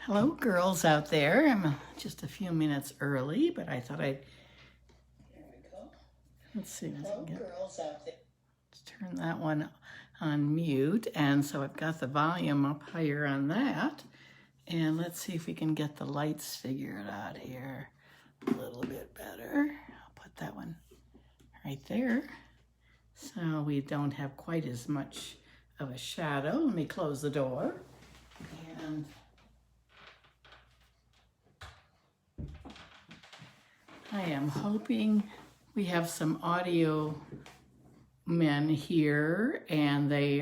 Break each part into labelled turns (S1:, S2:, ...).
S1: Hello, girls out there. I'm just a few minutes early, but I thought I'd. There we go. Let's see. Hello, girls out there. Let's turn that one on mute. And so I've got the volume up higher on that. And let's see if we can get the lights figured out here a little bit better. I'll put that one right there so we don't have quite as much of a shadow. Let me close the door. And I am hoping we have some audio men here, and they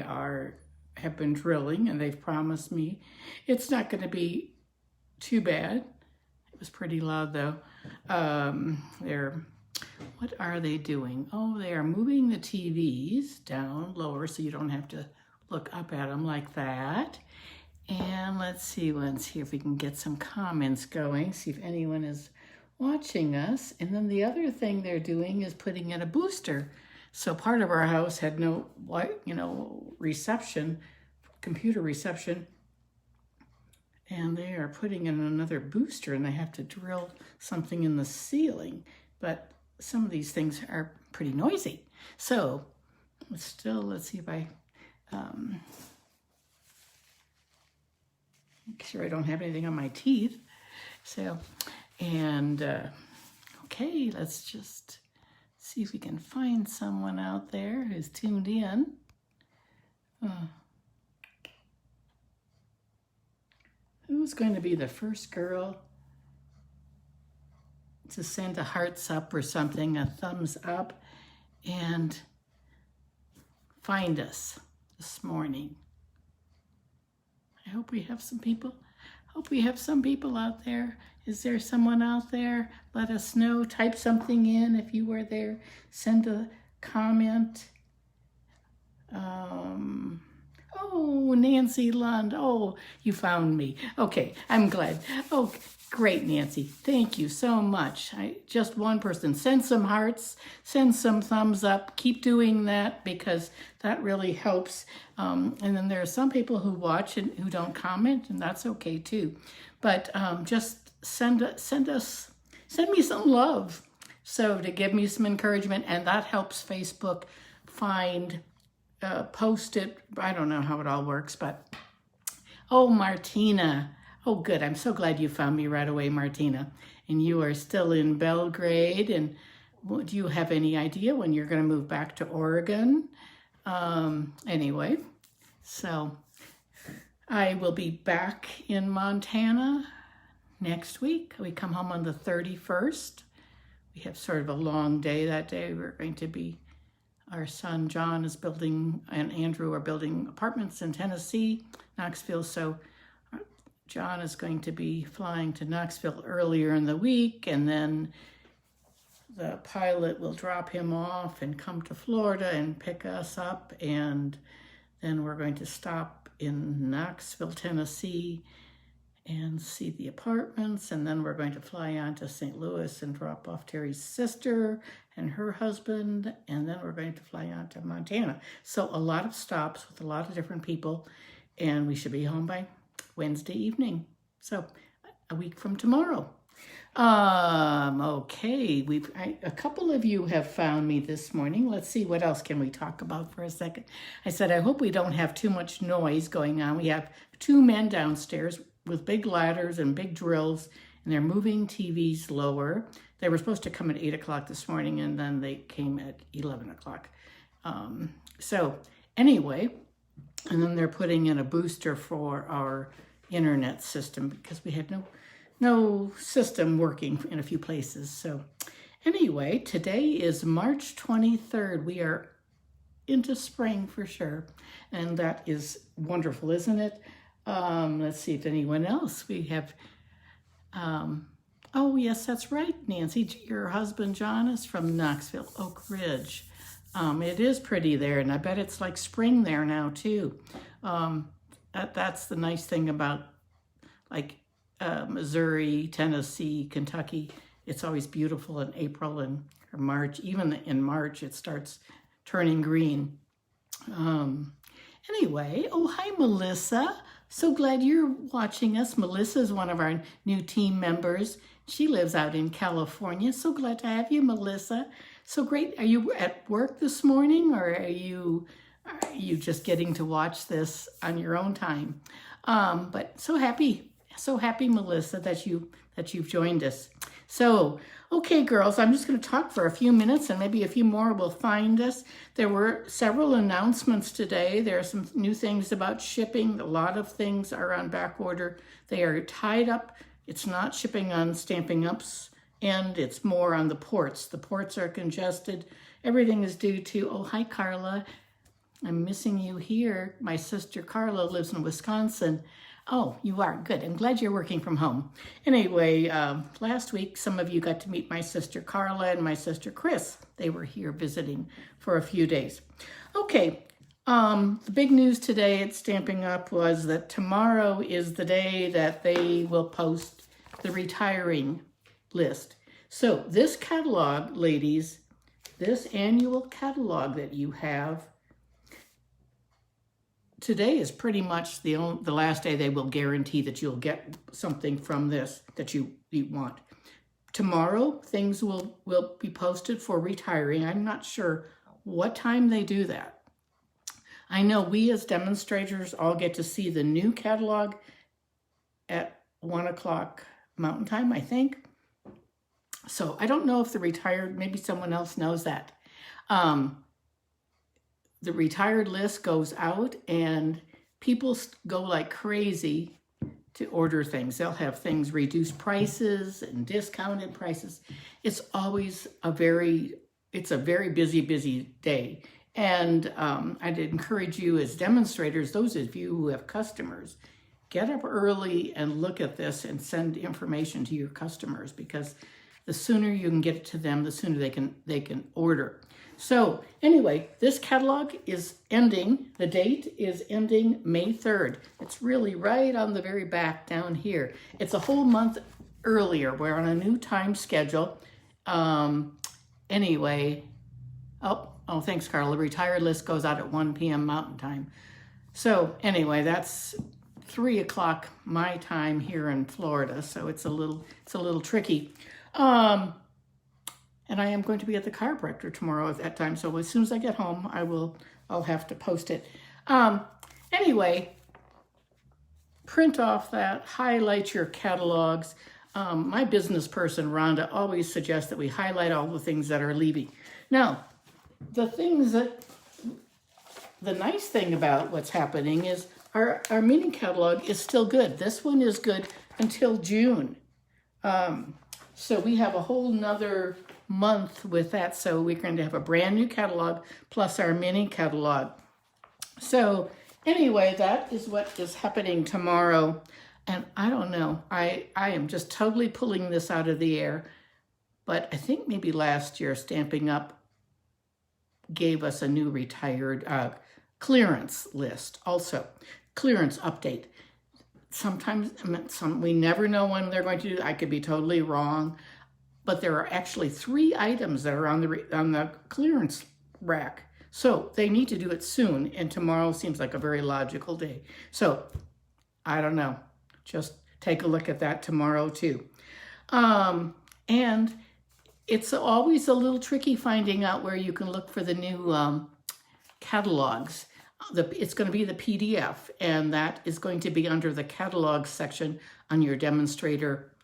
S1: have been drilling, and they've promised me it's not going to be too bad. It was pretty loud though. What are they doing? Oh, they are moving the TVs down lower so you don't have to look up at them like that. And let's see if we can get some comments going, see if anyone is watching us. And then the other thing they're doing is putting in a booster. So part of our house had no, reception, computer reception, and they are putting in another booster, and they have to drill something in the ceiling. But some of these things are pretty noisy. So let's see if I make sure I don't have anything on my teeth. So, and okay, let's just see if we can find someone out there who's tuned in. Who's going to be the first girl to send a hearts up or something, a thumbs up, and find us this morning? I hope we have some people. Hope we have some people out there. Is there someone out there? Let us know. Type something in if you were there. Send a comment. Oh, Nancy Lund. Oh, you found me. Okay, I'm glad. Oh, great, Nancy. Thank you so much. Just one person. Send some hearts. Send some thumbs up. Keep doing that because that really helps. And then there are some people who watch and who don't comment, and that's okay too. But just send me some love. So to give me some encouragement, and that helps Facebook find, post it. I don't know how it all works, but oh, Martina. Oh, good. I'm so glad you found me right away, Martina. And you are still in Belgrade. And do you have any idea when you're going to move back to Oregon? Anyway, so I will be back in Montana next week. We come home on the 31st. We have sort of a long day that day. We're going to be, our son John is building, and Andrew are building apartments in Tennessee, Knoxville. So John is going to be flying to Knoxville earlier in the week, and then the pilot will drop him off and come to Florida and pick us up, and then we're going to stop in Knoxville, Tennessee and see the apartments, and then we're going to fly on to St. Louis and drop off Terry's sister and her husband, and then we're going to fly on to Montana. So a lot of stops with a lot of different people, and we should be home by Wednesday evening. So a week from tomorrow. Okay, a couple of you have found me this morning. Let's see, what else can we talk about for a second? I said, I hope we don't have too much noise going on. We have two men downstairs with big ladders and big drills, and they're moving TVs lower. They were supposed to come at 8 o'clock this morning, and then they came at 11 o'clock. So anyway, and then they're putting in a booster for our internet system because we had no system working in a few places. So anyway, today is March 23rd. We are into spring for sure. And that is wonderful, isn't it? Let's see if anyone else we have. Oh, yes, that's right, Nancy. Your husband, John, is from Knoxville, Oak Ridge. It is pretty there, and I bet it's like spring there now, too. That's the nice thing about, like, Missouri, Tennessee, Kentucky. It's always beautiful in April or March. Even in March, it starts turning green. Anyway, oh, hi, Melissa. So glad you're watching us. Melissa is one of our new team members. She lives out in California. So glad to have you, Melissa. So great. Are you at work this morning, or are you just getting to watch this on your own time? But so happy, Melissa, that you've joined us. So, okay, girls, I'm just going to talk for a few minutes, and maybe a few more will find us. There were several announcements today. There are some new things about shipping. A lot of things are on back order. They are tied up. It's not shipping on Stampin' Up's end. It's more on the ports. The ports are congested. Everything is due to, oh, hi, Carla. I'm missing you here. My sister Carla lives in Wisconsin. Oh, you are. Good. I'm glad you're working from home. Anyway, last week, some of you got to meet my sister Carla and my sister Chris. They were here visiting for a few days. Okay, the big news today at Stampin' Up! Was that tomorrow is the day that they will post the retiring list. So this catalog, ladies, this annual catalog that you have, today is pretty much the last day they will guarantee that you'll get something from this that you want. Tomorrow, things will be posted for retiring. I'm not sure what time they do that. I know we as demonstrators all get to see the new catalog at 1 o'clock Mountain Time, I think. So I don't know if the retired, maybe someone else knows that. The retired list goes out and people go like crazy to order things. They'll have things reduced prices and discounted prices. It's always a very busy day. And I'd encourage you as demonstrators, those of you who have customers, get up early and look at this and send information to your customers, because the sooner you can get it to them, the sooner they can order. So anyway, this catalog is ending. The date is ending May 3rd. It's really right on the very back down here. It's a whole month earlier. We're on a new time schedule. Anyway, oh, thanks, Carla. The retired list goes out at 1 p.m. Mountain Time. So anyway, that's 3 o'clock my time here in Florida. So it's a little tricky. And I am going to be at the chiropractor tomorrow at that time. So as soon as I get home, I'll have to post it. Anyway, print off that, highlight your catalogs. My business person, Rhonda, always suggests that we highlight all the things that are leaving. Now, the nice thing about what's happening is our mini catalog is still good. This one is good until June. So we have a whole nother month with that. So we're going to have a brand new catalog plus our mini catalog. So anyway, that is what is happening tomorrow. And I don't know, I am just totally pulling this out of the air. But I think maybe last year Stampin' Up! Gave us a new retired clearance list also. Clearance update. Sometimes we never know when they're going to do it. I could be totally wrong. But there are actually 3 items that are on the clearance rack. So they need to do it soon, and tomorrow seems like a very logical day. So I don't know. Just take a look at that tomorrow too. And it's always a little tricky finding out where you can look for the new catalogs. It's going to be the PDF, and that is going to be under the catalog section on your demonstrator,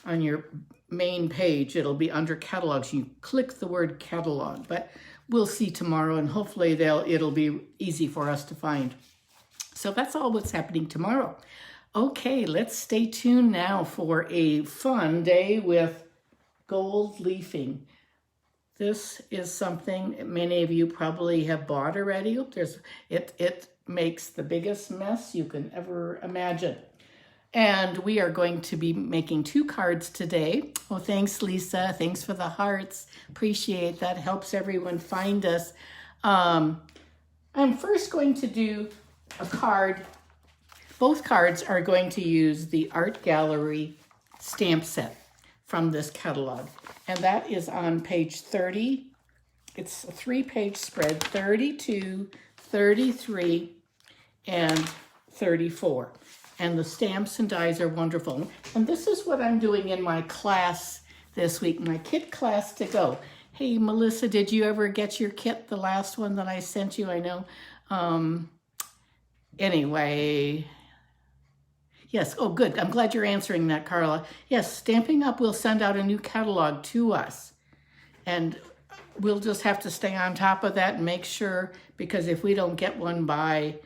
S1: on your main page. It'll be under catalogs. You click the word catalog, but we'll see tomorrow, and hopefully it'll be easy for us to find. So that's all what's happening tomorrow. Okay, let's stay tuned now for a fun day with gold leafing. This is something many of you probably have bought already. It makes the biggest mess you can ever imagine. And we are going to be making 2 cards today. Oh, thanks, Lisa. Thanks for the hearts. Appreciate that. Helps everyone find us. I'm first going to do a card. Both cards are going to use the Art Gallery stamp set from this catalog. And that is on page 30. It's a 3-page spread, 32, 33, and 34. And the stamps and dies are wonderful. And this is what I'm doing in my class this week, my kit class to go. Hey, Melissa, did you ever get your kit, the last one that I sent you? I know. Anyway, yes. Oh, good. I'm glad you're answering that, Carla. Yes, Stampin' Up! Will send out a new catalog to us. And we'll just have to stay on top of that and make sure, because if we don't get one by,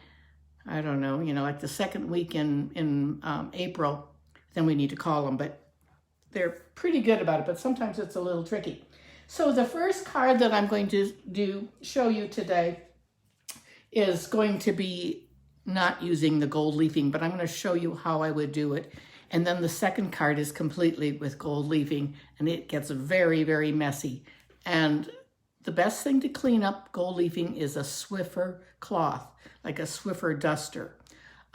S1: I don't know, like the second week in April, then we need to call them. But they're pretty good about it, but sometimes it's a little tricky. So the first card that I'm going to show you today is going to be not using the gold leafing, but I'm going to show you how I would do it. And then the second card is completely with gold leafing, and it gets very, very messy. And the best thing to clean up gold leafing is a Swiffer cloth, like a Swiffer duster.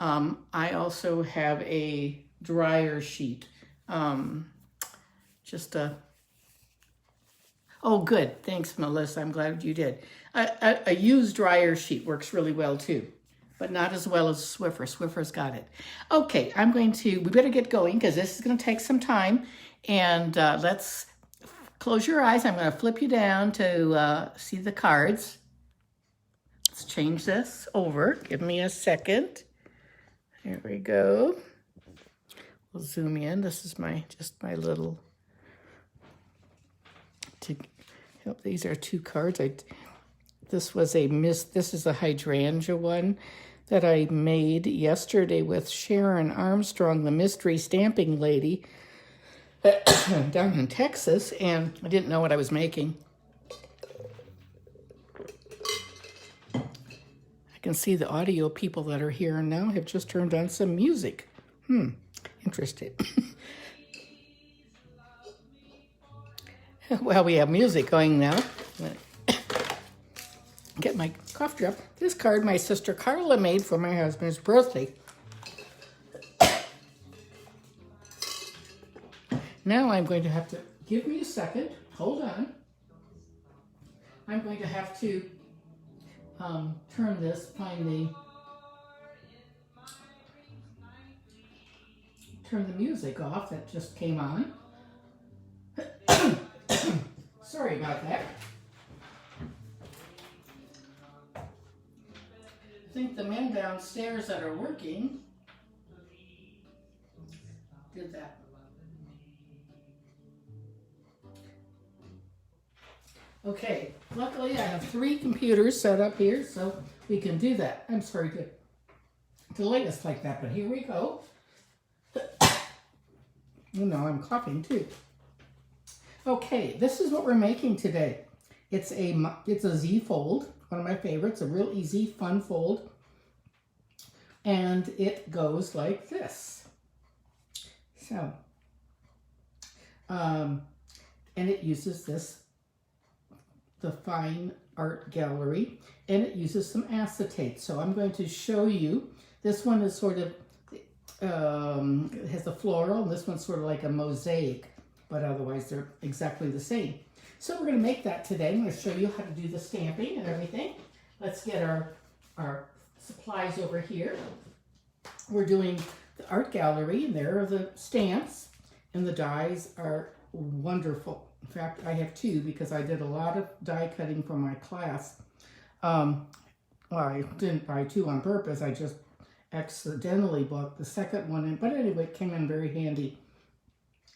S1: I also have a dryer sheet. Oh, good. Thanks, Melissa. I'm glad you did. A used dryer sheet works really well too, but not as well as Swiffer. Swiffer's got it. Okay, we better get going because this is going to take some time. And let's close your eyes. I'm going to flip you down to see the cards. Let's change this over. Give me a second. There we go. We'll zoom in. This is just my little... These are two cards. This is a hydrangea one that I made yesterday with Sharon Armstrong, the mystery stamping lady down in Texas, and I didn't know what I was making. I can see the audio people that are here now have just turned on some music. Interesting. Well, we have music going now. Get my cough drop. This card my sister Carla made for my husband's birthday. Now I'm going to have to, give me a second, hold on. I'm going to have to turn this, turn the music off that just came on. Sorry about that. I think the men downstairs that are working did that. Okay, luckily I have 3 computers set up here, so we can do that. I'm sorry to delay us like that, but here we go. You know, I'm coughing too. Okay, this is what we're making today. It's a Z fold, one of my favorites, a real easy, fun fold. And it goes like this. So, and it uses the Fine Art Gallery, and it uses some acetate. So I'm going to show you. This one is sort of, it has a floral, and this one's sort of like a mosaic, but otherwise they're exactly the same. So we're going to make that today. I'm going to show you how to do the stamping and everything. Let's get our supplies over here. We're doing the art gallery, and there are the stamps, and the dies are wonderful. In fact, I have 2 because I did a lot of die cutting for my class. Well, I didn't buy 2 on purpose. I just accidentally bought the second one. But anyway, it came in very handy.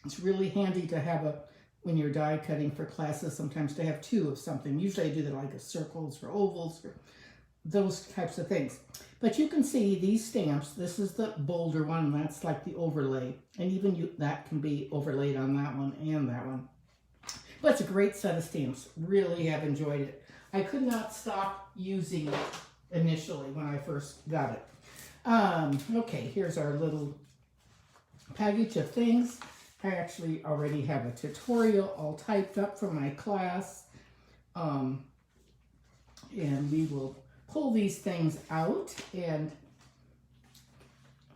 S1: It's really handy to have when you're die cutting for classes, sometimes to have 2 of something. Usually I do that like a circles or ovals or those types of things. But you can see these stamps. This is the bolder one, and that's like the overlay. And even that can be overlaid on that one and that one. But it's a great set of stamps. Really have enjoyed it. I could not stop using it initially when I first got it. Okay, here's our little package of things. I actually already have a tutorial all typed up for my class. And we will pull these things out, and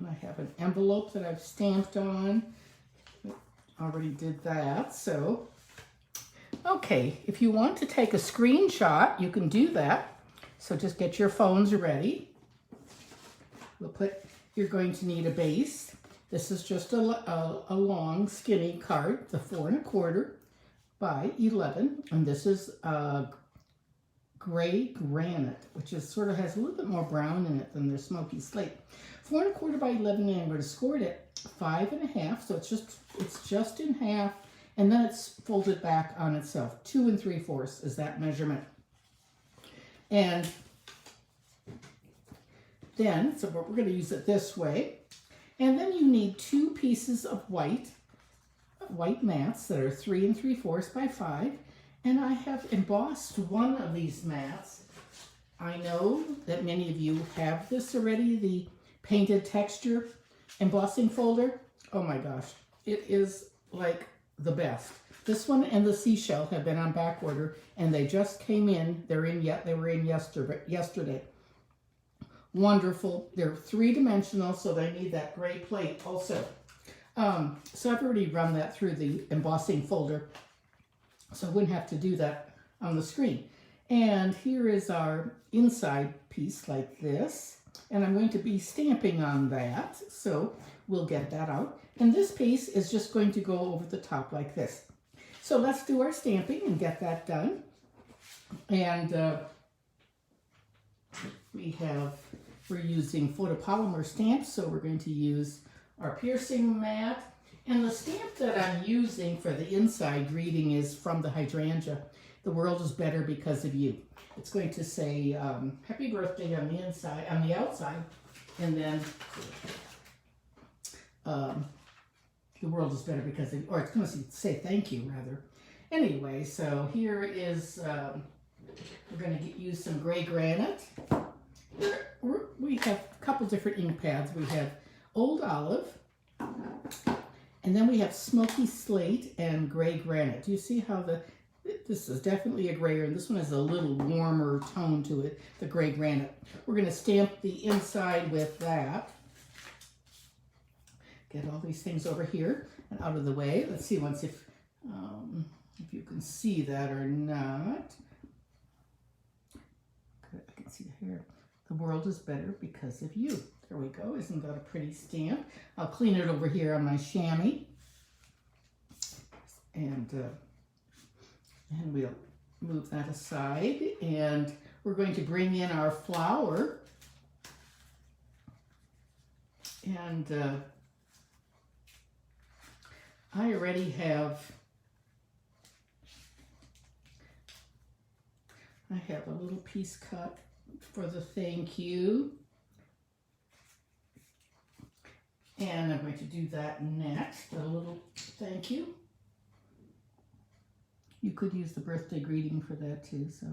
S1: I have an envelope that I've stamped on. Already did that. So, okay, if you want to take a screenshot, you can do that. So just get your phones ready. We'll put you're going to need a base. This is just a long, skinny card, the 4 1/4 by 11, and this is gray granite, which is sort of has a little bit more brown in it than the smoky slate. 4 1/4 by 11, and I'm going to score it at 5 1/2, so it's just in half, and then it's folded back on itself. 2 3/4 is that measurement. And then, so we're going to use it this way. And then you need 2 pieces of white mats that are 3 3/4 by 5. And I have embossed one of these mats. I know that many of you have this already, the painted texture embossing folder. Oh my gosh, it is like the best. This one and the seashell have been on back order, and they just came in. They were in yesterday. Wonderful. They're 3-dimensional, so they need that gray plate also. So I've already run that through the embossing folder, so I wouldn't have to do that on the screen. And here is our inside piece like this, and I'm going to be stamping on that, so we'll get that out. And this piece is just going to go over the top like this. So let's do our stamping and get that done. And we're using photopolymer stamps, so we're going to use our piercing mat. And the stamp that I'm using for the inside greeting is from the hydrangea. The world is better because of you. It's going to say happy birthday on the inside, on the outside, and then the world is better because of, or it's going to say thank you rather. Anyway, so here is, we're going to use some gray granite. We have a couple different ink pads. We have Old Olive, and then we have Smoky Slate and Gray Granite. Do you see how this is definitely a grayer, and this one has a little warmer tone to it, the Gray Granite. We're going to stamp the inside with that. Get all these things over here and out of the way. Let's see once if you can see that or not. Good, I can see the hair. The world is better because of you. There we go. Isn't that a pretty stamp? I'll clean it over here on my chamois. And we'll move that aside. And we're going to bring in our flower. And I already have, a little piece cut for the thank you. And I'm going to do that next, a little thank you. You could use the birthday greeting for that too, so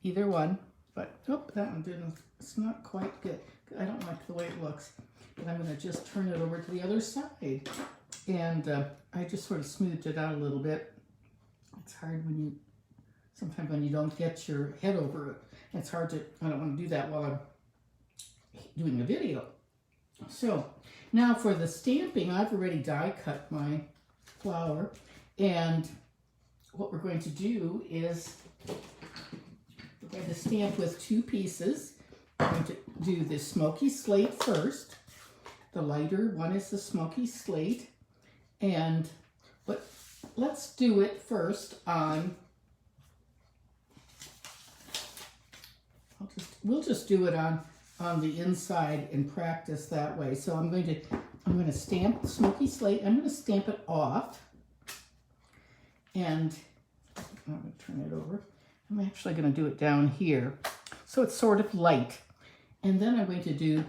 S1: either one. But, oh, that one didn't, it's not quite good. I don't like the way it looks. But I'm going to just turn it over to the other side. And I just sort of smoothed it out a little bit. It's hard sometimes when you don't get your head over it. It's hard to, I don't want to do that while I'm doing a video. So now for the stamping, I've already die cut my flower. And what we're going to do is we're going to stamp with 2 pieces. We're going to do the Smoky Slate first. The lighter one is the Smoky Slate. But let's do it first on, we'll just do it on the inside and practice that way. So I'm going to stamp the Smoky Slate. I'm going to stamp it off. And I'm going to turn it over. I'm actually going to do it down here. So it's sort of light. And then I'm going to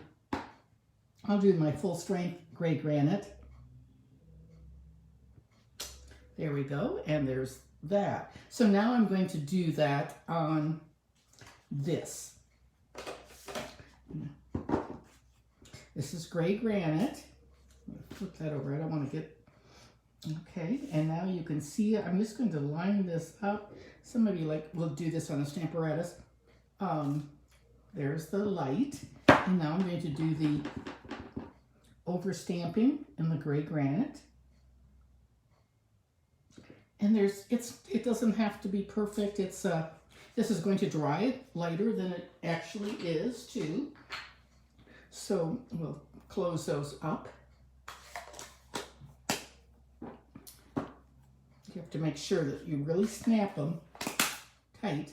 S1: I'll do my full strength gray granite. There we go. And there's that. So now I'm going to do that on this. This is gray granite. Flip that over. I don't want to get, okay. And now you can see, I'm just going to line this up. Some of you will do this on a Stamparatus. There's the light. And now I'm going to do the over stamping in the gray granite. And it doesn't have to be perfect. This is going to dry lighter than it actually is too. So we'll close those up. You have to make sure that you really snap them tight.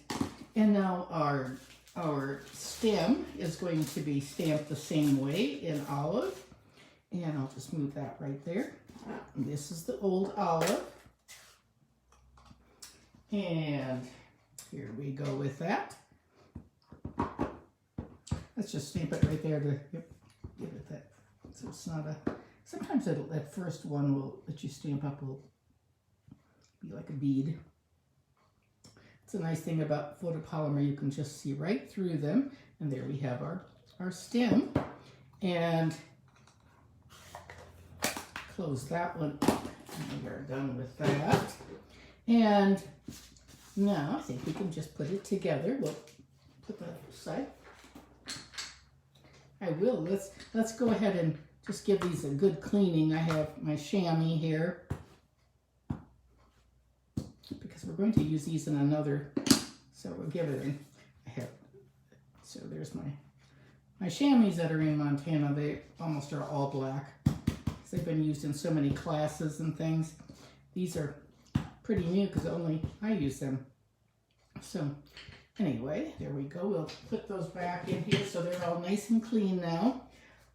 S1: And now our stem is going to be stamped the same way in olive. And I'll just move that right there. And this is the old olive. And here we go with that. Let's just stamp it right there to give it that. So it's not a, sometimes that first one that you stamp up will be like a bead. It's a nice thing about photopolymer, you can just see right through them. And there we have our stem. And close that one up. And we are done with that. And now I think we can just put it together. We'll put that aside. I will. Let's go ahead and just give these a good cleaning. I have my chamois here because we're going to use these in another. So we'll give it so there's my chamois that are in Montana. They almost are all black. They've been used in so many classes and things. These are pretty new because only I use them. So anyway, there we go. We'll put those back in here so they're all nice and clean now.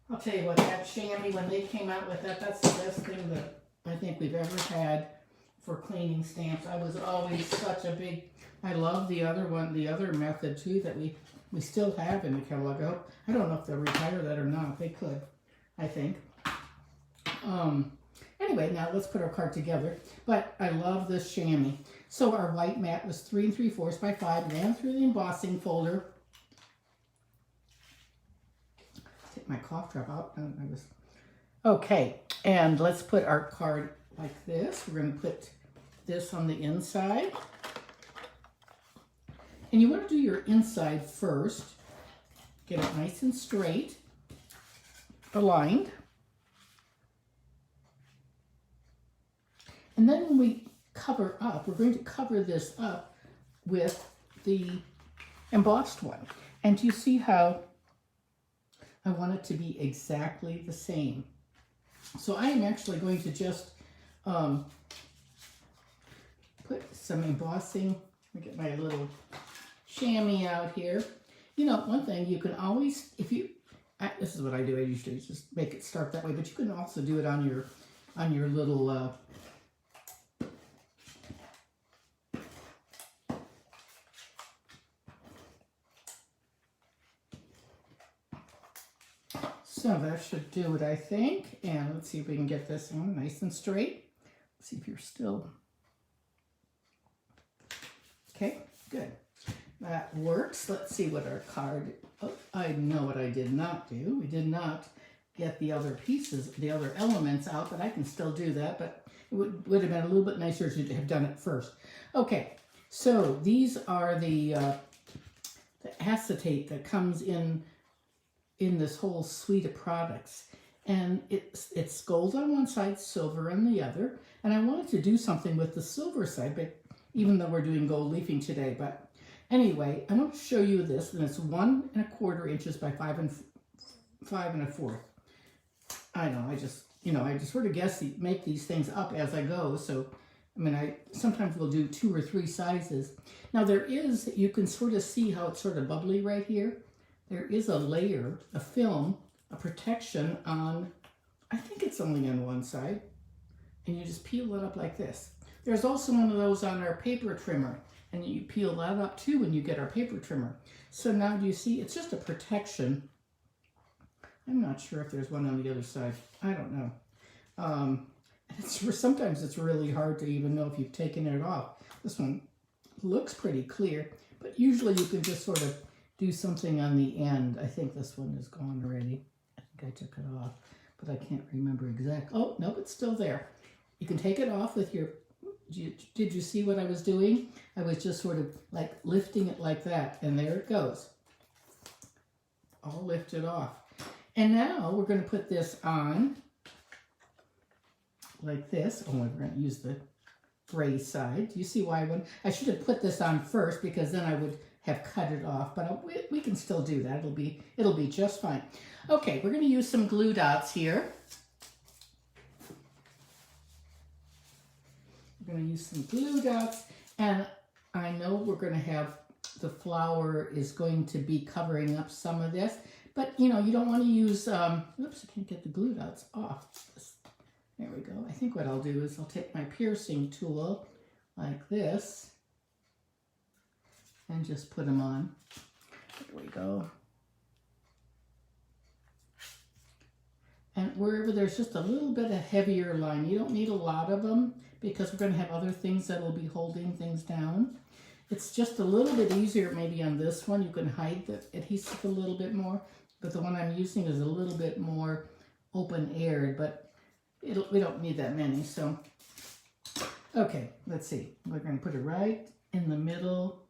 S1: I'll tell you what, that chamois, when they came out with that, that's the best thing that I think we've ever had for cleaning stamps. I was always such a big, I love the other one, the other method too that we still have in the catalog. I don't know if they'll retire that or not. They could, I think. Anyway, now let's put our card together. But I love this chamois. So our white mat was 3 3/4 by 5. Ran through the embossing folder. Take my cough drop out. Okay, and let's put our card like this. We're going to put this on the inside. And you want to do your inside first. Get it nice and straight, aligned. And then when we cover up, we're going to cover this up with the embossed one. And do you see how I want it to be exactly the same? So I am actually going to just put some embossing. Let me get my little chamois out here. You know, one thing you can always, this is what I do. I usually just make it start that way, but you can also do it on your little so that should do it, I think. And let's see if we can get this on nice and straight. Let's see if you're still. Okay, good. That works. Let's see what our card, I know what I did not do. We did not get the other pieces, the other elements out, but I can still do that, but it would have been a little bit nicer to have done it first. Okay, so these are the acetate that comes in this whole suite of products. And it's gold on one side, silver on the other. And I wanted to do something with the silver side, but even though we're doing gold leafing today. But anyway, I want to show you this, and it's 1 1/4 inches by 5 1/4. I know, I just sort of make these things up as I go. So, I mean, I sometimes will do 2 or 3 sizes. Now you can sort of see how it's sort of bubbly right here. There is a layer, a film, a protection on, I think it's only on one side. And you just peel it up like this. There's also one of those on our paper trimmer. And you peel that up too when you get our paper trimmer. So now do you see, it's just a protection. I'm not sure if there's one on the other side. I don't know. Sometimes it's really hard to even know if you've taken it off. This one looks pretty clear, but usually you can just sort of do something on the end. I think this one is gone already. I think I took it off, but I can't remember exactly. Oh, no, it's still there. You can take it off with your, did you see what I was doing? I was just sort of like lifting it like that, and there it goes. All lifted off. And now we're going to put this on like this. Oh, we're going to use the gray side. Do you see why I should have put this on first, because then I would have cut it off, but we can still do that. It'll be just fine. Okay, we're going to use some glue dots here. We're going to use some glue dots, and I know we're going to have the flower is going to be covering up some of this, but you know, you don't want to use, oops, I can't get the glue dots off. There we go. I think what I'll do is I'll take my piercing tool like this and just put them on. There we go. And wherever there's just a little bit of heavier line, you don't need a lot of them because we're going to have other things that will be holding things down. It's just a little bit easier maybe on this one. You can hide the adhesive a little bit more, but the one I'm using is a little bit more open-aired, but we don't need that many. So, okay, let's see. We're going to put it right in the middle,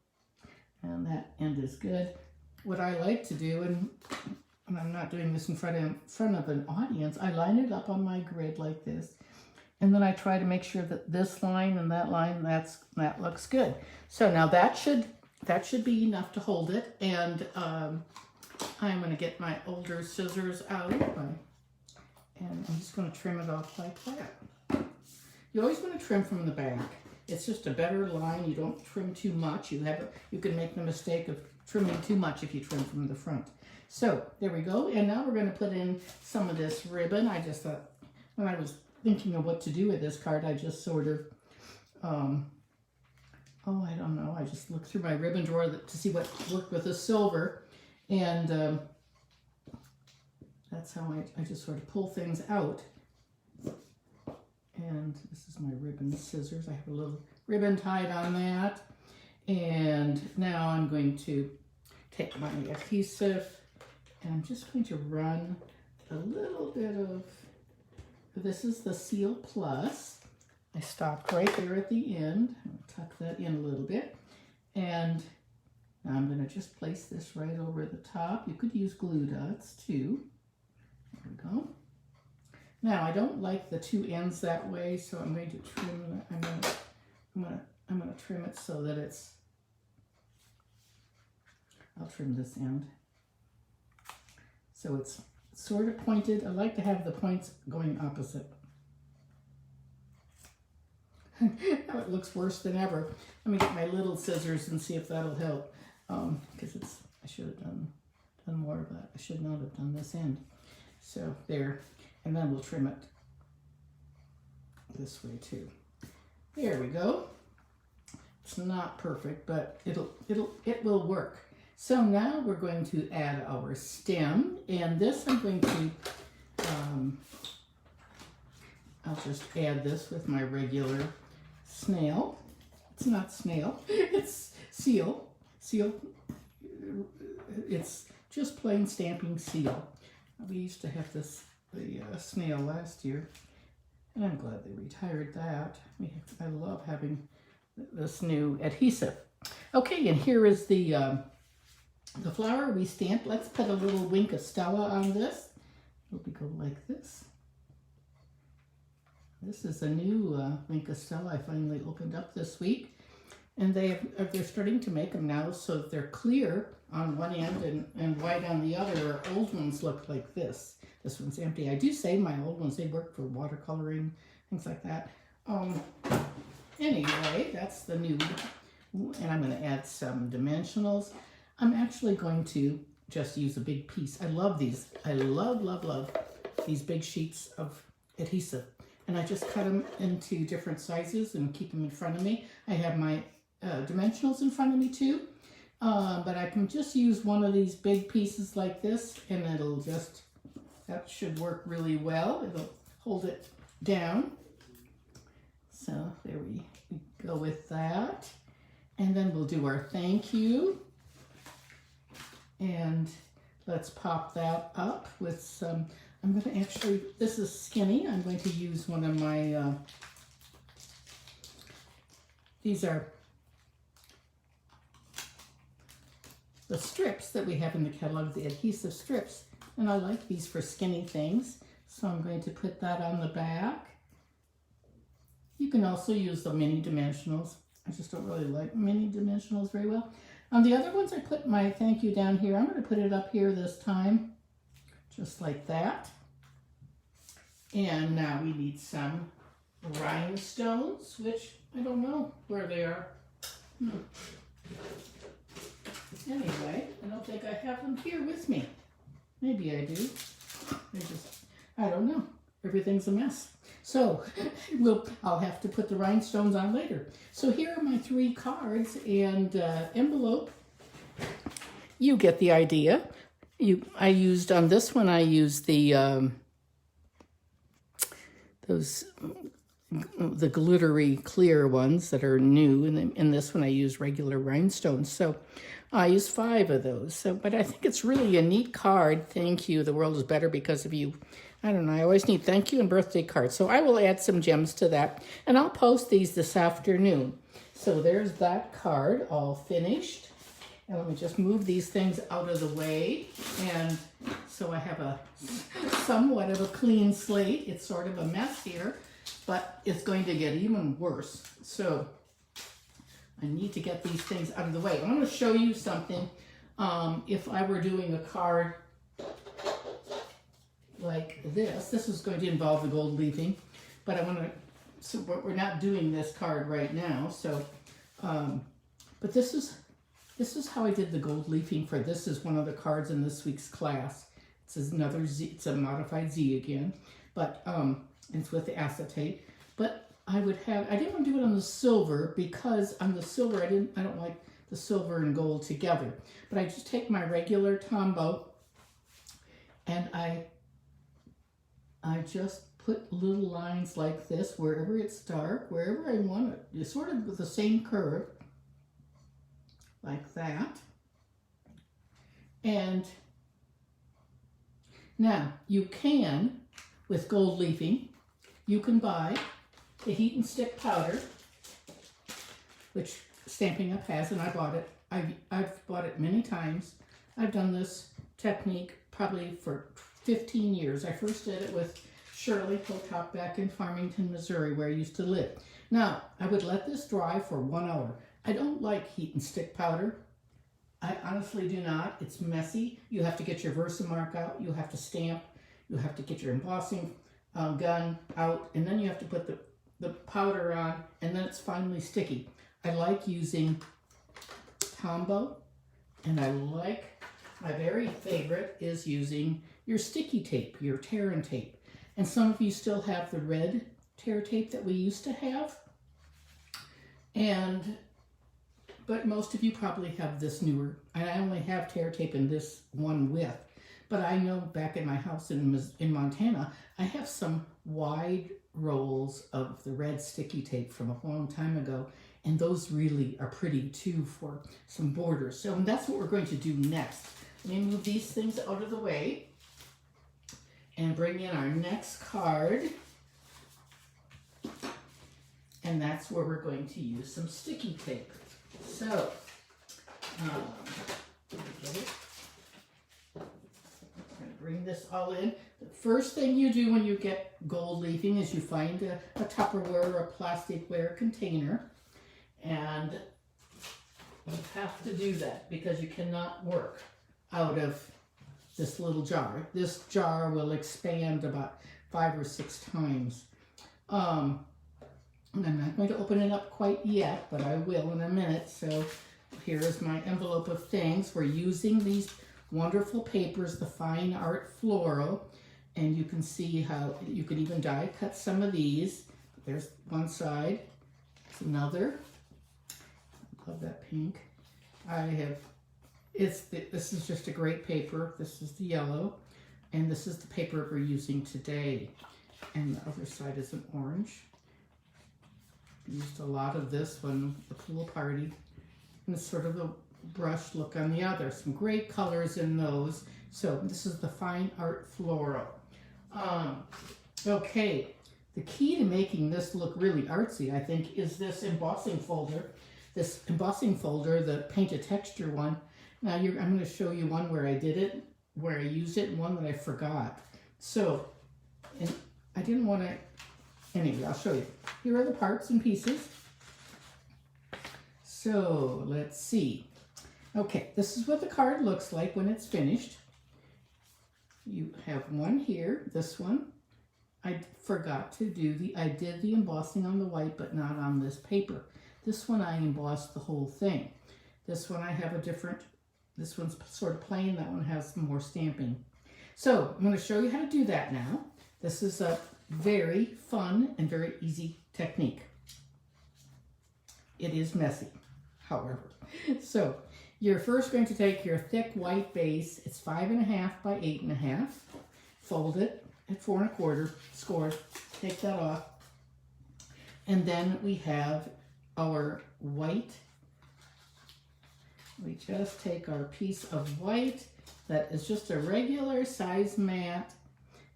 S1: and that end is good. What I like to do, and I'm not doing this in front of an audience, I line it up on my grid like this, and then I try to make sure that this line and that line, that looks good. So now that should be enough to hold it, and I'm going to get my older scissors out, and I'm just going to trim it off like that. You always want to trim from the back. It's just a better line. You don't trim too much. You can make the mistake of trimming too much if you trim from the front. So there we go. And now we're going to put in some of this ribbon. I just thought, when I was thinking of what to do with this card, I just sort of, I don't know. I just looked through my ribbon drawer to see what worked with the silver. And that's how I just sort of pull things out. And this is my ribbon scissors. I have a little ribbon tied on that. And now I'm going to take my adhesive and I'm just going to run a little bit of, this is the Seal Plus. I stopped right there at the end. I'll tuck that in a little bit. And now I'm going to just place this right over the top. You could use glue dots too. There we go. Now I don't like the two ends that way, so I'm going to trim. I'm going to trim it so that it's. I'll trim this end so it's sort of pointed. I like to have the points going opposite. Now it looks worse than ever. Let me get my little scissors and see if that'll help. Because I should have done more, but I should not have done this end. So there, and then we'll trim it this way too. There we go. It's not perfect, but it will work. So now we're going to add our stem, and this I'm going to, I'll just add this with my regular snail. It's not snail, it's seal. Seal, it's just plain stamping seal. We used to have the snail last year, and I'm glad they retired that. I love having this new adhesive. Okay, and here is the flower we stamped. Let's put a little Wink of Stella on this. It'll go like this. This is a new Wink of Stella I finally opened up this week. And they're starting to make them now so that they're clear on one end and white on the other. Our old ones look like this. This one's empty. I do save my old ones. They work for watercoloring, things like that. Anyway, that's the new. And I'm going to add some dimensionals. I'm actually going to just use a big piece. I love these. I love these big sheets of adhesive. And I just cut them into different sizes and keep them in front of me. I have my dimensionals in front of me too. But I can just use one of these big pieces like this, and that should work really well. It'll hold it down. So there we go with that. And then we'll do our thank you. And let's pop that up with some, I'm going to actually, this is skinny. I'm going to use one of my, these are the strips that we have in the catalog, the adhesive strips. And I like these for skinny things. So I'm going to put that on the back. You can also use the mini dimensionals. I just don't really like mini dimensionals very well. On the other ones, I put my thank you down here. I'm going to put it up here this time, just like that. And now we need some rhinestones, which I don't know where they are. Anyway, I don't think I have them here with me. Maybe I do. I don't know. Everything's a mess. So I'll have to put the rhinestones on later. So here are my 3 cards and envelope. You get the idea. I used on this one. I used the the glittery clear ones that are new, and in this one I use regular rhinestones. So I use 5 of those. So, but I think it's really a neat card. Thank you. The world is better because of you. I don't know. I always need thank you and birthday cards. So I will add some gems to that, and I'll post these this afternoon. So there's that card all finished. And let me just move these things out of the way. And so I have a somewhat of a clean slate. It's sort of a mess here, but it's going to get even worse. So I need to get these things out of the way. I'm going to show you something. If I were doing a card like this is going to involve the gold leafing, but I want to, so we're not doing this card right now. So, but this is how I did the gold leafing for this. Is one of the cards in this week's class. It says another Z, it's a modified Z again, but it's with the acetate. But I didn't want to do it on the silver because on the silver I don't like the silver and gold together. But I just take my regular Tombow and I just put little lines like this wherever it's dark, wherever I want it. It's sort of with the same curve, like that. And now you can, with gold leafing, you can buy the heat and stick powder, which Stampin' Up! Has, and I bought it. I've bought it many times. I've done this technique probably for 15 years. I first did it with Shirley Hilltop back in Farmington, Missouri, where I used to live. Now, I would let this dry for 1 hour. I don't like heat and stick powder. I honestly do not. It's messy. You have to get your Versamark out. You have to stamp. You have to get your embossing gun out. And then you have to put the powder on. And then it's finally sticky. I like using Tombow. And my very favorite is using your sticky tape, your tear and tape. And some of you still have the red tear tape that we used to have. But most of you probably have this newer. I only have tear tape in this one width. But I know back in my house in Montana, I have some wide rolls of the red sticky tape from a long time ago. And those really are pretty too for some borders. So that's what we're going to do next. Let me move these things out of the way and bring in our next card. And that's where we're going to use some sticky tape. So, get it. I'm going to bring this all in. The first thing you do when you get gold leafing is you find a Tupperware or a plasticware container. And you have to do that because you cannot work out of this little jar. This jar will expand about 5 or 6 times. And I'm not going to open it up quite yet, but I will in a minute. So here is my envelope of things. We're using these wonderful papers, the Fine Art Floral, and you can see how you could even die cut some of these. There's one side, there's another. Love that pink. This is just a great paper. This is the yellow, and this is the paper we're using today. And the other side is an orange. Used a lot of this one, the pool party, and it's sort of a brush look on the other. Some great colors in those. So this is the Fine Art Floral. Okay, the key to making this look really artsy, I think, is this embossing folder. This embossing folder, the Paint a Texture one. Now I'm going to show you one where I did it, where I used it, and one that I forgot. So, and I didn't want to. Anyway, I'll show you. Here are the parts and pieces. So let's see. Okay, this is what the card looks like when it's finished. You have one here, this one. I forgot to do I did the embossing on the white, but not on this paper. This one I embossed the whole thing. This one I have a different, this one's sort of plain, that one has more stamping. So I'm going to show you how to do that now. This is a very fun and very easy technique. It is messy, however. So you're first going to take your thick white base. It's 5.5 by 8.5. Fold it at 4 1/4, scored. Take that off. And then we have our white. We just take our piece of white that is just a regular size mat,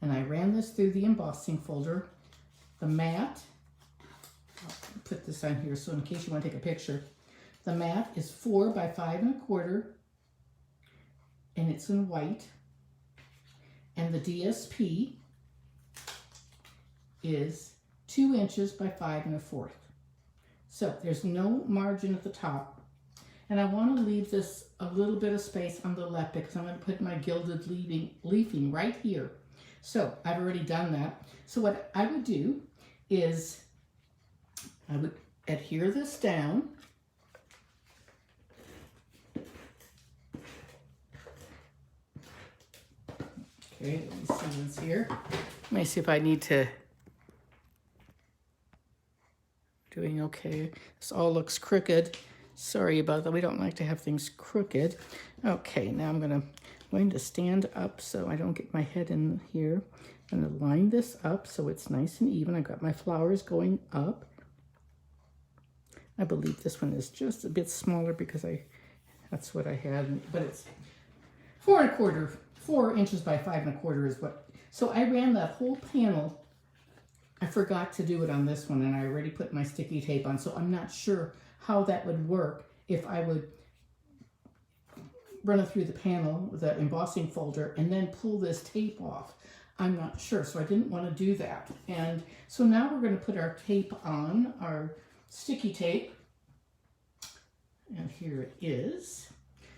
S1: and I ran this through the embossing folder. The mat, I'll put this on here so in case you want to take a picture. The mat is 4 by 5 1/4, and it's in white. And the DSP is 2 inches by 5 1/4. So there's no margin at the top. And I want to leave this a little bit of space on the left because I'm going to put my gilded leafing right here. So I've already done that. So what I would do is I would adhere this down. Okay, let me see what's here. Let me see if I need to. Doing okay. This all looks crooked. Sorry about that. We don't like to have things crooked. Okay, now I'm going to stand up so I don't get my head in here. I'm going to line this up so it's nice and even. I've got my flowers going up. I believe this one is just a bit smaller because that's what I had, but it's 4 1/4, 4 inches by 5 1/4 is what. So I ran that whole panel. I forgot to do it on this one, and I already put my sticky tape on, so I'm not sure how that would work if I would run it through the panel, the embossing folder, and then pull this tape off. I'm not sure, so I didn't want to do that. And so now we're going to put our tape on, our sticky tape. And here it is.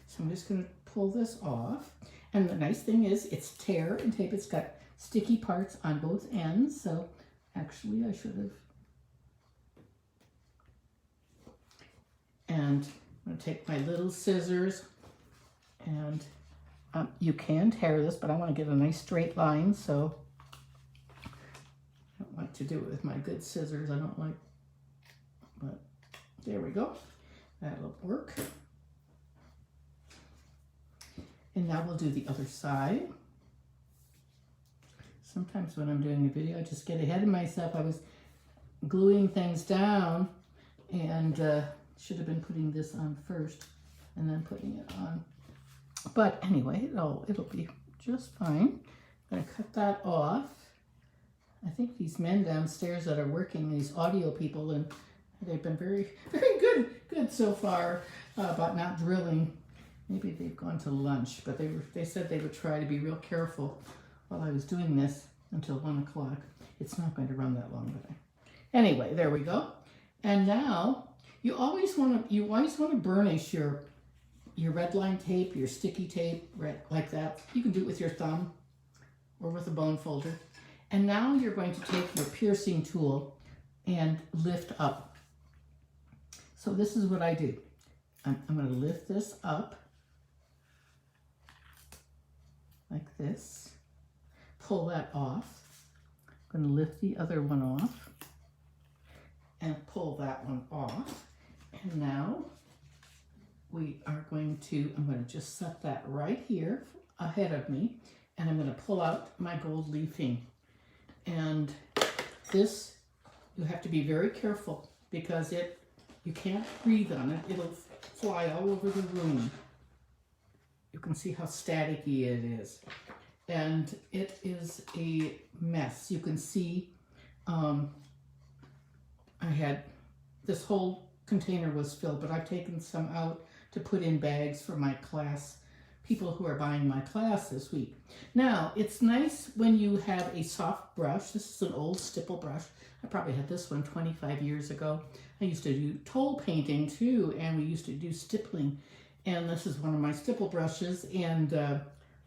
S1: So I'm just going to pull this off. And the nice thing is it's tear and tape. It's got sticky parts on both ends. So actually I should have. And I'm going to take my little scissors, and you can tear this, but I want to get a nice straight line, so I don't like to do it with my good scissors. I don't like, but there we go. That'll work. And now we'll do the other side. Sometimes when I'm doing a video, I just get ahead of myself. I was gluing things down, and should have been putting this on first and then putting it on. But anyway, it'll be just fine. I'm gonna cut that off. I think these men downstairs that are working, these audio people, and they've been very, very good so far about not drilling. Maybe they've gone to lunch, but they said they would try to be real careful while I was doing this until 1 o'clock. It's not going to run that long, but anyway, there we go. And now you always want to burnish your red line tape, your sticky tape, right, like that. You can do it with your thumb or with a bone folder. And now you're going to take your piercing tool and lift up. So this is what I do. I'm going to lift this up like this. Pull that off. I'm going to lift the other one off and pull that one off. And now we are I'm going to just set that right here ahead of me, and I'm going to pull out my gold leafing. And this, you have to be very careful because you can't breathe on it. It'll fly all over the room. You can see how staticky it is. And it is a mess. You can see I had this whole container was filled, but I've taken some out to put in bags for my class, people who are buying my class this week. Now, it's nice when you have a soft brush. This is an old stipple brush. I probably had this one 25 years ago. I used to do toll painting too, and we used to do stippling. And this is one of my stipple brushes, and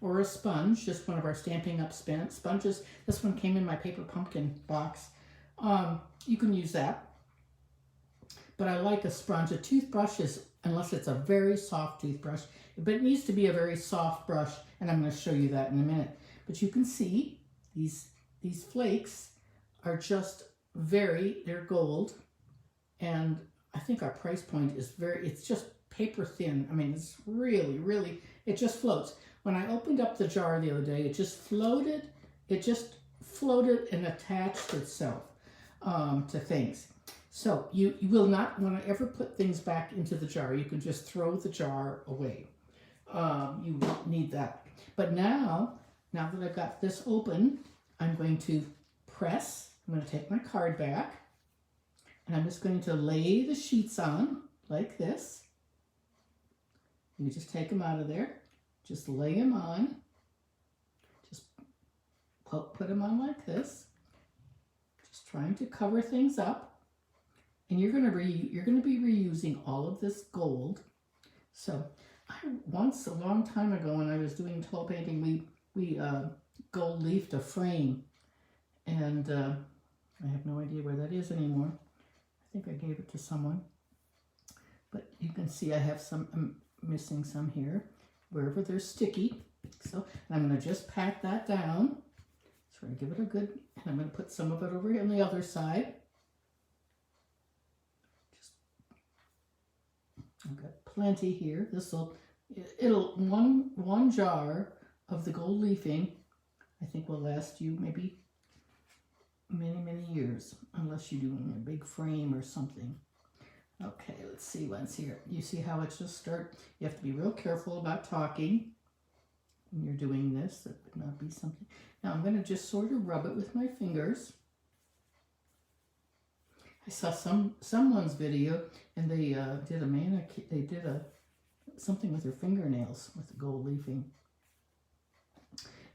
S1: or a sponge, just one of our Stampin' Up! Sponges. This one came in my paper pumpkin box. You can use that. But I like a sponge. A toothbrush is, unless it's a very soft toothbrush, but it needs to be a very soft brush, and I'm going to show you that in a minute. But you can see these flakes are just they're gold, and I think our price point is it's just paper thin. I mean, it's really, it just floats. When I opened up the jar the other day, it just floated and attached itself to things. So you will not want to ever put things back into the jar. You can just throw the jar away. You won't need that. But now that I've got this open, I'm going to press. I'm going to take my card back, and I'm just going to lay the sheets on like this. You just take them out of there. Just lay them on. Just put them on like this. Just trying to cover things up. And you're going to be reusing all of this gold. So once a long time ago when I was doing tall painting, we gold leafed a frame, and I have no idea where that is anymore. I think I gave it to someone, but you can see I have some, I'm missing some here wherever they're sticky. So I'm going to just pat that down. So I'm going to give it a good, and I'm going to put some of it over here on the other side. I've got plenty here. It'll one jar of the gold leafing, I think, will last you maybe many years, unless you're doing a big frame or something. Okay, let's see what's here. You see how it's just start. You have to be real careful about talking when you're doing this. That would not be something. Now I'm going to just sort of rub it with my fingers. I saw someone's video, and they did a manicure. They did something with their fingernails with the gold leafing.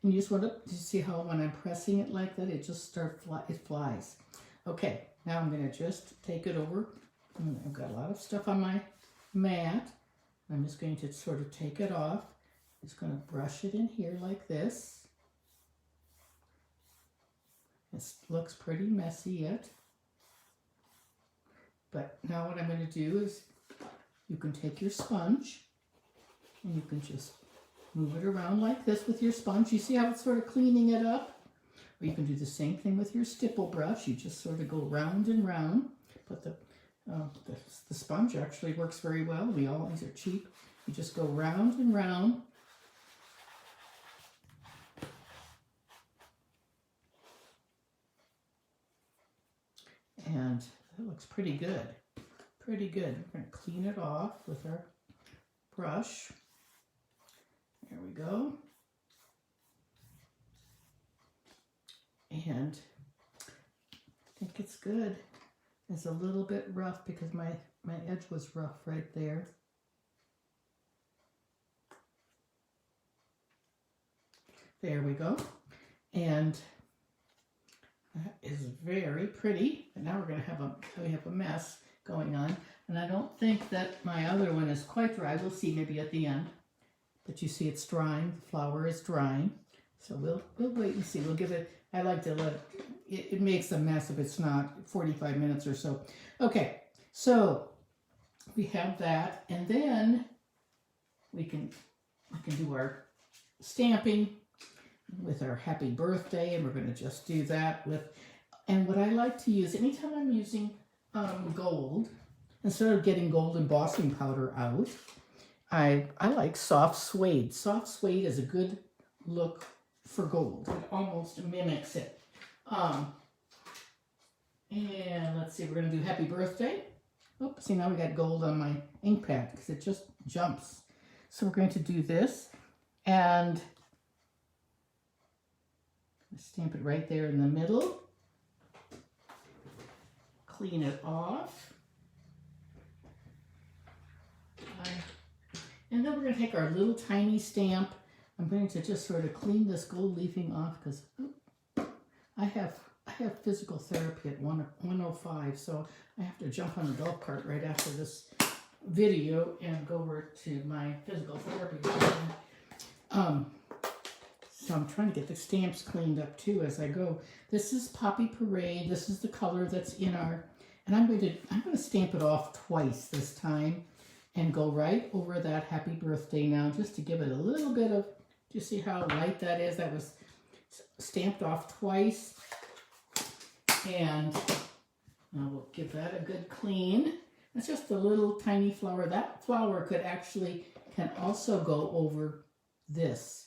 S1: And you just want to see how when I'm pressing it like that, it just it flies. Okay, now I'm going to just take it over. I've got a lot of stuff on my mat. I'm just going to sort of take it off. Just going to brush it in here like this. It looks pretty messy yet. But now what I'm going to do is you can take your sponge and you can just move it around like this with your sponge. You see how it's sort of cleaning it up? Or you can do the same thing with your stipple brush. You just sort of go round and round. But the sponge actually works very well. These are cheap. You just go round and round. And that looks pretty good. Pretty good. We're going to clean it off with our brush. There we go. And I think it's good. It's a little bit rough because my edge was rough right there. There we go. And that is very pretty. And now we're going to have a mess going on. And I don't think that my other one is quite dry. We'll see maybe at the end. But you see it's drying. The flour is drying. So we'll wait and see. We'll give it, I like to let it makes a mess if it's not 45 minutes or so. Okay, so we have that, and then we can do our stamping with our happy birthday, and we're going to just do that with, and what I like to use, anytime I'm using gold, instead of getting gold embossing powder out, I like soft suede. Soft suede is a good look for gold. It almost mimics it. And let's see, we're going to do happy birthday. Oops, see, now we got gold on my ink pad because it just jumps. So we're going to do this and stamp it right there in the middle. Clean it off. And then we're going to take our little tiny stamp. I'm going to just sort of clean this gold leafing off because I have physical therapy at 1:05, so I have to jump on the golf cart right after this video and go over to my physical therapy session. So I'm trying to get the stamps cleaned up too as I go. This is Poppy Parade. This is the color that's in our, and I'm going to stamp it off twice this time and go right over that happy birthday now just to give it a little bit of, do you see how light that is? That was stamped off twice. And I will give that a good clean. It's just a little tiny flower. That flower can also go over this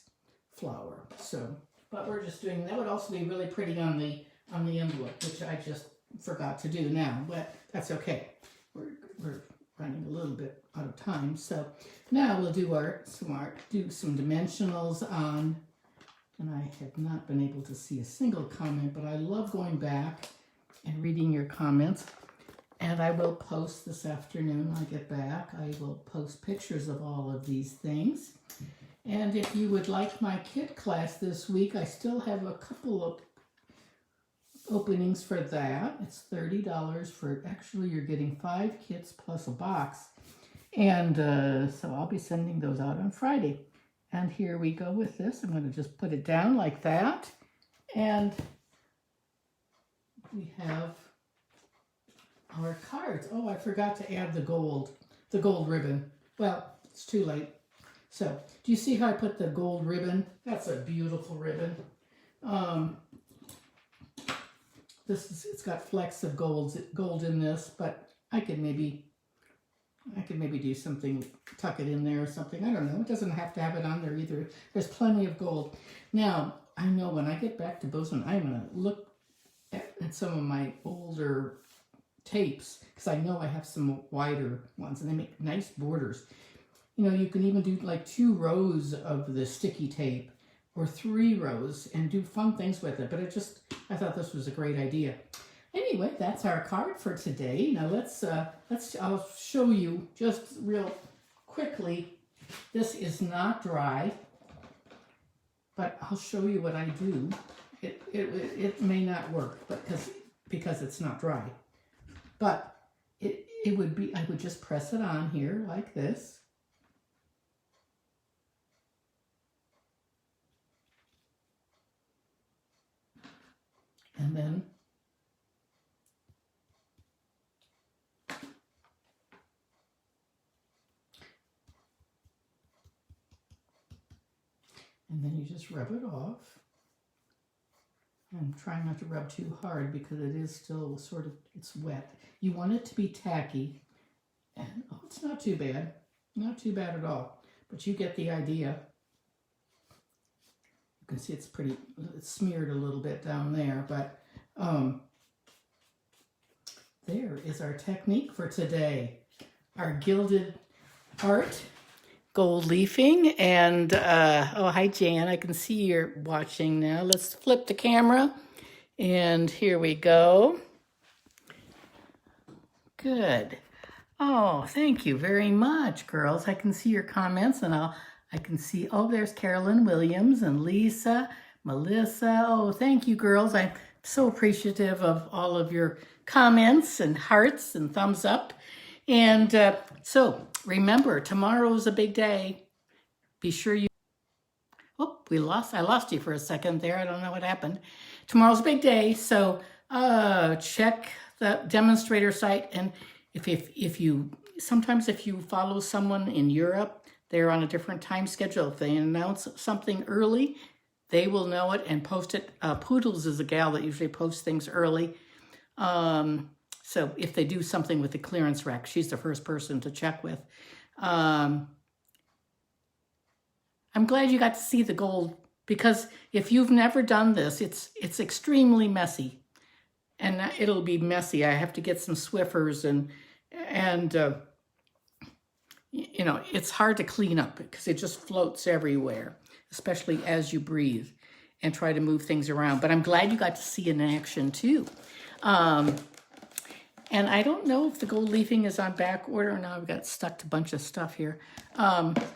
S1: flower. So, but we're just doing, that would also be really pretty on the envelope, which I just forgot to do now, but that's okay. We're running a little bit out of time. So now we'll do some dimensionals on, and I have not been able to see a single comment, but I love going back and reading your comments. And I will post this afternoon when I get back. I will post pictures of all of these things. And if you would like my kit class this week, I still have a couple of openings for that. It's $30 for, actually you're getting 5 kits plus a box. And so I'll be sending those out on Friday. And here we go with this. I'm going to just put it down like that. And we have our cards. Oh, I forgot to add the gold ribbon. Well, it's too late. So, do you see how I put the gold ribbon? That's a beautiful ribbon. It's got flecks of gold in this, but I could maybe do something, tuck it in there or something. I don't know. It doesn't have to have it on there either. There's plenty of gold. Now, I know when I get back to Bozeman, I'm going to look at some of my older tapes, because I know I have some wider ones, and they make nice borders. You know, you can even do like 2 rows of the sticky tape or 3 rows and do fun things with it. But I thought this was a great idea. Anyway, that's our card for today. Now I'll show you just real quickly. This is not dry, but I'll show you what I do. It may not work, but because it's not dry. But it would be, I would just press it on here like this. And then you just rub it off. And try not to rub too hard because it is still sort of, it's wet. You want it to be tacky. And oh, it's not too bad. Not too bad at all. But you get the idea. You can see it's smeared a little bit down there. But there is our technique for today. Our gilded art. Gold leafing, and oh, hi Jan, I can see you're watching now. Let's flip the camera, and here we go. Good. Oh, thank you very much, girls. I can see your comments, and I can see, oh, there's Carolyn Williams and Lisa, Melissa. Oh, thank you, girls. I'm so appreciative of all of your comments and hearts and thumbs up. And so remember, tomorrow's a big day. Be sure you, oh, I lost you for a second there. I don't know what happened. Tomorrow's a big day. So check the demonstrator site. And sometimes if you follow someone in Europe, they're on a different time schedule. If they announce something early, they will know it and post it. Poodles is a gal that usually posts things early. So if they do something with the clearance rack, she's the first person to check with. I'm glad you got to see the gold, because if you've never done this, it's extremely messy. And it'll be messy. I have to get some Swiffers and you know, it's hard to clean up because it just floats everywhere, especially as you breathe and try to move things around. But I'm glad you got to see it in action too. And I don't know if the gold leafing is on back order. Now I've got stuck to a bunch of stuff here.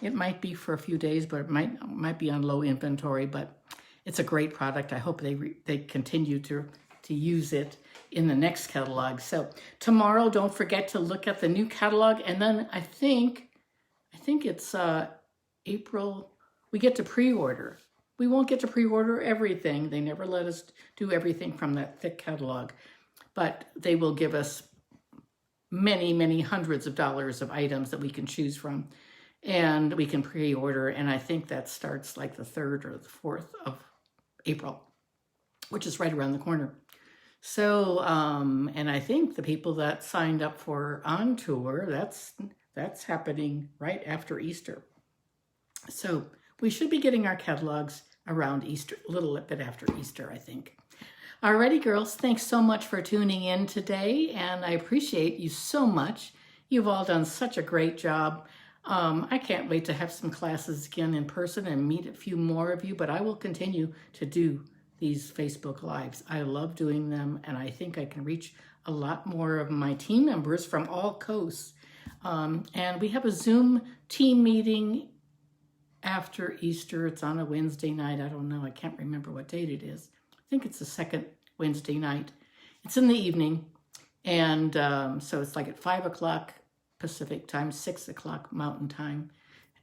S1: It might be for a few days, but it might be on low inventory. But it's a great product. I hope they continue to to use it in the next catalog. So tomorrow, don't forget to look at the new catalog. And then I think it's April, we get to pre-order. We won't get to pre-order everything. They never let us do everything from that thick catalog, but they will give us many, many hundreds of dollars of items that we can choose from, and we can pre-order. And I think that starts like the 3rd or the 4th of April, which is right around the corner. So, and I think the people that signed up for On Tour, that's happening right after Easter. So we should be getting our catalogs around Easter, a little bit after Easter, I think. Alrighty, girls, thanks so much for tuning in today, and I appreciate you so much. You've all done such a great job. I can't wait to have some classes again in person and meet a few more of you, but I will continue to do these Facebook Lives. I love doing them, and I think I can reach a lot more of my team members from all coasts. And we have a Zoom team meeting after Easter. It's on a Wednesday night. I don't know. I can't remember what date it is. I think it's the second Wednesday night. It's in the evening. And so it's like at 5 o'clock Pacific time, 6 o'clock Mountain time,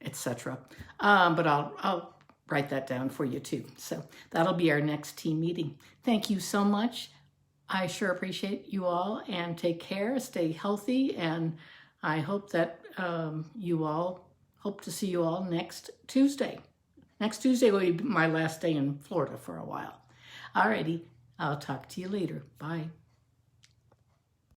S1: etc. But I'll write that down for you too. So that'll be our next team meeting. Thank you so much. I sure appreciate you all, and take care, stay healthy, and I hope that hope to see you all next Tuesday. Next Tuesday will be my last day in Florida for a while. Alrighty, I'll talk to you later. Bye.